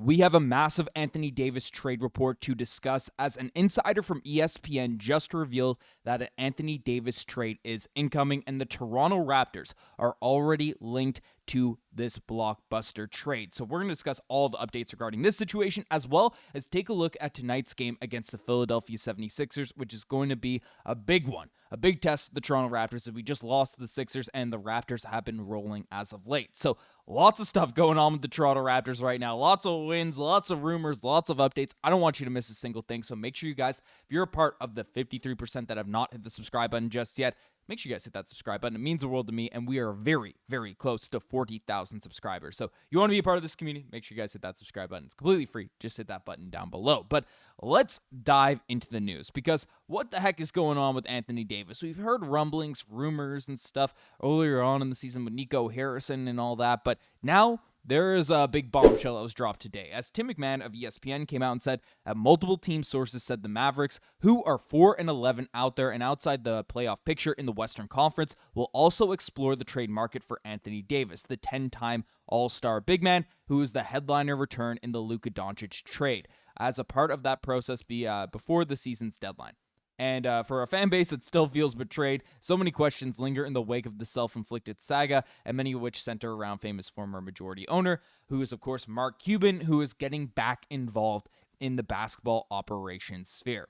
We have a massive Anthony Davis trade report to discuss, as an insider from ESPN just revealed that an Anthony Davis trade is incoming, and the Toronto Raptors are already linked to this blockbuster trade. So we're going to discuss all the updates regarding this situation, as well as take a look at tonight's game against the Philadelphia 76ers, which is going to be a big one. A big test of the Toronto Raptors, as we just lost to the Sixers, and the Raptors have been rolling as of late. So lots of stuff going on with the Toronto Raptors right now. Lots of wins, lots of rumors, lots of updates. I don't want you to miss a single thing, so make sure you guys, if you're a part of the 53% that have not hit the subscribe button just yet, make sure you guys hit that subscribe button. It means the world to me, and we are very, very close to 40,000 subscribers. So you want to be a part of this community, make sure you guys hit that subscribe button. It's completely free. Just hit that button down below. But let's dive into the news, because what the heck is going on with Anthony Davis? We've heard rumblings, rumors, and stuff earlier on in the season with Nico Harrison and all that, but now there is a big bombshell that was dropped today, as Tim McMahon of ESPN came out and said that multiple team sources said the Mavericks, who are 4-11 out there and outside the playoff picture in the Western Conference, will also explore the trade market for Anthony Davis, the 10-time All-Star big man, who is the headliner return in the Luka Doncic trade, as a part of that process before the season's deadline. And for a fan base that still feels betrayed, so many questions linger in the wake of the self-inflicted saga, and many of which center around famous former majority owner, who is, of course, Mark Cuban, who is getting back involved in the basketball operations sphere.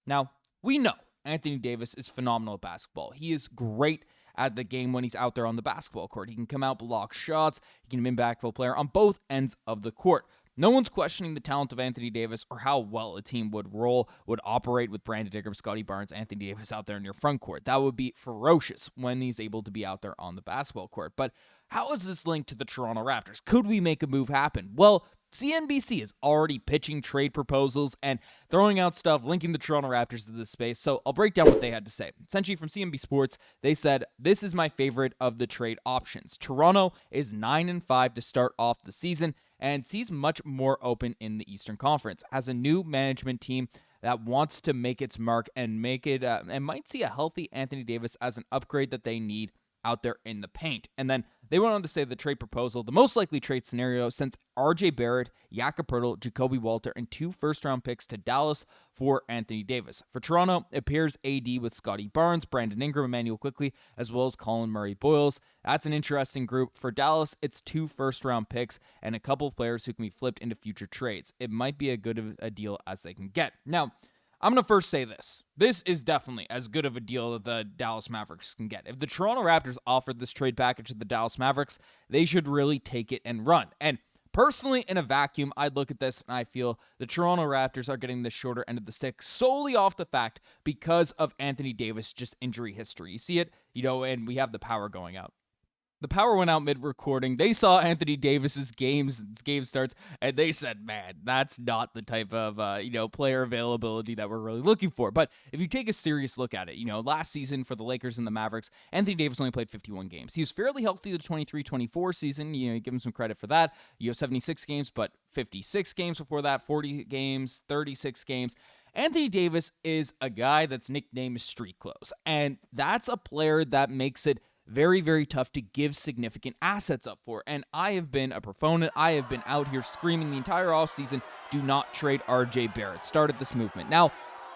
Now, we know Anthony Davis is phenomenal at basketball. He is great at the game when he's out there on the basketball court. He can come out, block shots, he can be an impactful player on both ends of the court. No one's questioning the talent of Anthony Davis or how well a team would operate with Brandon Ingram, Scottie Barnes, Anthony Davis out there in your front court. That would be ferocious when he's able to be out there on the basketball court. But how is this linked to the Toronto Raptors? Could we make a move happen? Well, CNBC is already pitching trade proposals and throwing out stuff linking the Toronto Raptors to this space, so I'll break down what they had to say. Essentially, from CNBC Sports, they said, "This is my favorite of the trade options. Toronto is 9-5 to start off the season and sees much more open in the Eastern Conference. Has a new management team that wants to make its mark and make it and might see a healthy Anthony Davis as an upgrade that they need out there in the paint." And then they went on to say the trade proposal, the most likely trade scenario since RJ Barrett, Jakob, Jakob, Poeltl, and 2 first-round picks to Dallas for Anthony Davis. For Toronto, it appears AD with Scottie Barnes, Brandon Ingram, Immanuel Quickley, as well as Colin Murray-Boyles. That's an interesting group. For Dallas, it's 2 first-round picks and a couple of players who can be flipped into future trades. It might be as good of a deal as they can get. Now, I'm going to first say this. This is definitely as good of a deal that the Dallas Mavericks can get. If the Toronto Raptors offered this trade package to the Dallas Mavericks, they should really take it and run. And personally, in a vacuum, I'd look at this and I feel the Toronto Raptors are getting the shorter end of the stick solely off the fact because of Anthony Davis' just injury history. You see it, and we have the power going out. The power went out mid-recording. They saw Anthony Davis's game starts, and they said, man, that's not the type of, player availability that we're really looking for. But if you take a serious look at it, last season for the Lakers and the Mavericks, Anthony Davis only played 51 games. He was fairly healthy the 23-24 season. You give him some credit for that. 76 games, but 56 games before that, 40 games, 36 games. Anthony Davis is a guy that's nicknamed street clothes, and that's a player that makes it very, very tough to give significant assets up for. And I have been a proponent. I have been out here screaming the entire offseason, do not trade RJ Barrett. Started this movement. Now,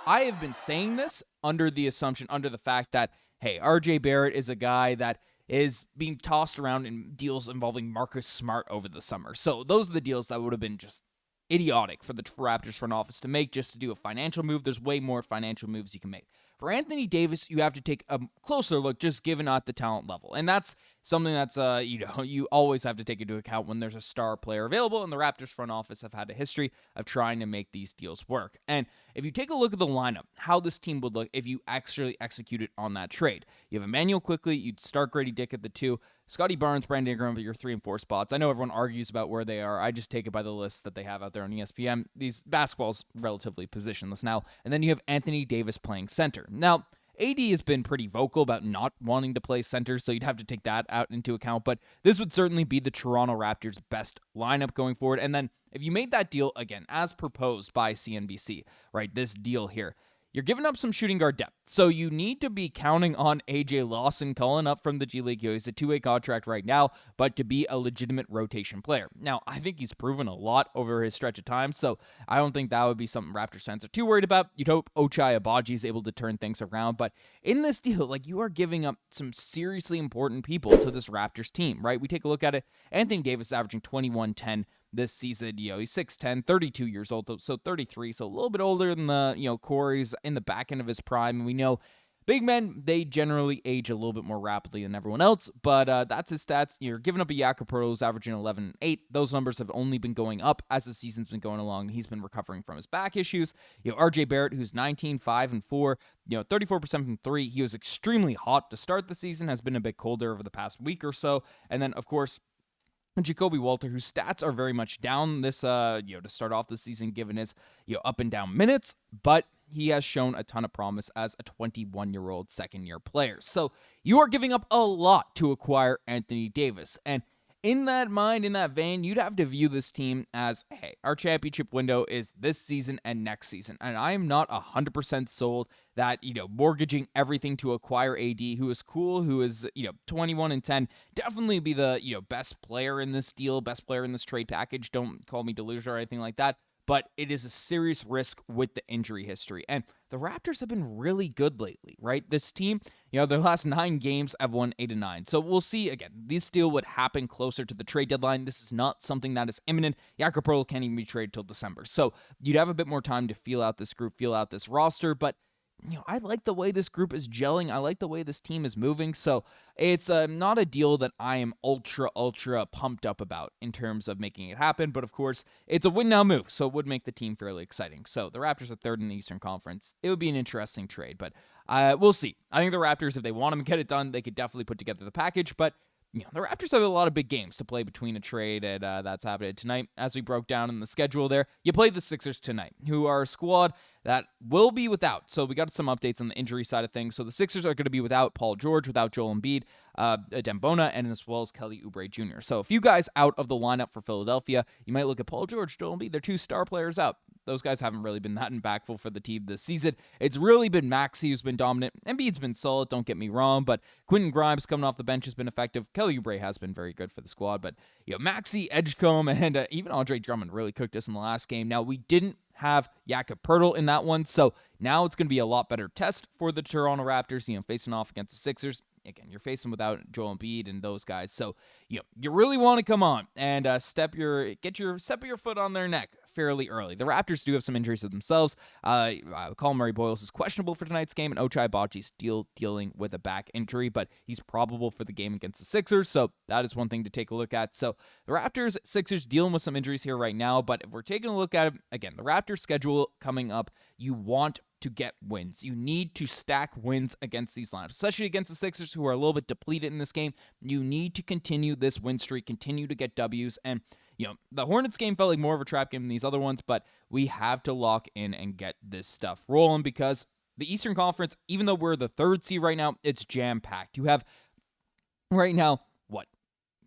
I have been saying this under the fact that, hey, RJ Barrett is a guy that is being tossed around in deals involving Marcus Smart over the summer. So those are the deals that would have been just idiotic for the Raptors front office to make just to do a financial move. There's way more financial moves you can make. For Anthony Davis, you have to take a closer look just given at the talent level. And that's something that's, you always have to take into account when there's a star player available, and the Raptors front office have had a history of trying to make these deals work. And if you take a look at the lineup, how this team would look if you actually executed on that trade. You have Immanuel Quickley, you'd start Gradey Dick at the 2, Scottie Barnes, Brandon Ingram at your 3 and 4 spots. I know everyone argues about where they are. I just take it by the lists that they have out there on ESPN. These basketball's relatively positionless now. And then you have Anthony Davis playing center. Now, AD has been pretty vocal about not wanting to play center, so you'd have to take that out into account. But this would certainly be the Toronto Raptors' best lineup going forward. And then if you made that deal, again, as proposed by CNBC, right, this deal here, you're giving up some shooting guard depth. So you need to be counting on AJ Lawson calling up from the G League. He's a two-way contract right now, but to be a legitimate rotation player. Now, I think he's proven a lot over his stretch of time, so I don't think that would be something Raptors fans are too worried about. You'd hope Ochai Agbaji is able to turn things around, but in this deal, like, you are giving up some seriously important people to this Raptors team, right? We take a look at it. Anthony Davis averaging 21-10 this season. He's 6'10", 32 years old, so 33, so a little bit older than the, Corey's in the back end of his prime. And we know big men, they generally age a little bit more rapidly than everyone else, but that's his stats. You're giving up a Jakob who's averaging 11-8. Those numbers have only been going up as the season's been going along. He's been recovering from his back issues. RJ Barrett, who's 19-5-4, 34% from three. He was extremely hot to start the season, has been a bit colder over the past week or so. And then, of course, Jakob Poeltl, whose stats are very much down this, to start off the season, given his, up and down minutes, but he has shown a ton of promise as a 21-year-old second-year player. So you are giving up a lot to acquire Anthony Davis, and in that vein, you'd have to view this team as, hey, our championship window is this season and next season. And I am not 100% sold that, mortgaging everything to acquire AD, who is cool, who is, 21-10, definitely be the, best player in this deal, best player in this trade package. Don't call me delusional or anything like that. But it is a serious risk with the injury history. And the Raptors have been really good lately, right? This team, their last 9 games have won 8 of 9. So we'll see. Again, this deal would happen closer to the trade deadline. This is not something that is imminent. Jakob can't even be traded till December. So you'd have a bit more time to feel out this group, feel out this roster. But I like the way this group is gelling. I like the way this team is moving. So it's not a deal that I am ultra pumped up about in terms of making it happen. But of course, it's a win now move. So it would make the team fairly exciting. So the Raptors are third in the Eastern Conference. It would be an interesting trade, but we'll see. I think the Raptors, if they want to get it done, they could definitely put together the package. But the Raptors have a lot of big games to play between a trade, and that's happening tonight. As we broke down in the schedule there, you play the Sixers tonight, who are a squad that will be without. So we got some updates on the injury side of things. So the Sixers are going to be without Paul George, without Joel Embiid, Dembona, and as well as Kelly Oubre Jr. So a few guys out of the lineup for Philadelphia. You might look at Paul George, Joel Embiid. They're 2 star players out. Those guys haven't really been that impactful for the team this season. It's really been Maxey who's been dominant. Embiid's been solid, don't get me wrong, but Quentin Grimes coming off the bench has been effective. Kelly Oubre has been very good for the squad, but Maxey, Edgecombe, and even Andre Drummond really cooked us in the last game. Now, we didn't have Jakob in that one, so now it's going to be a lot better test for the Toronto Raptors, facing off against the Sixers. Again, you're facing without Joel Embiid and those guys, so you really want to come on and step your foot on their neck fairly early. The Raptors do have some injuries to themselves. Colin Murray-Boyles is questionable for tonight's game, and Ochai Agbaji still dealing with a back injury, but he's probable for the game against the Sixers, so that is one thing to take a look at. So the Raptors, Sixers dealing with some injuries here right now, but if we're taking a look at it, again, the Raptors schedule coming up, you want to get wins. You need to stack wins against these lineups, especially against the Sixers, who are a little bit depleted in this game. You need to continue this win streak, continue to get W's, and the Hornets game felt like more of a trap game than these other ones, but we have to lock in and get this stuff rolling because the Eastern Conference, even though we're the 3rd seed right now, it's jam-packed. You have right now,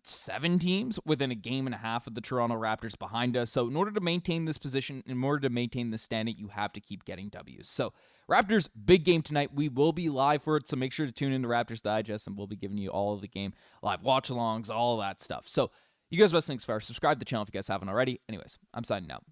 7 teams within a game and a half of the Toronto Raptors behind us. So in order to maintain this position, in order to maintain this standing, you have to keep getting W's. So Raptors, big game tonight. We will be live for it, so make sure to tune into Raptors Digest, and we'll be giving you all of the game, live watch-alongs, all that stuff. So you guys best things first. Subscribe to the channel if you guys haven't already. Anyways, I'm signing out.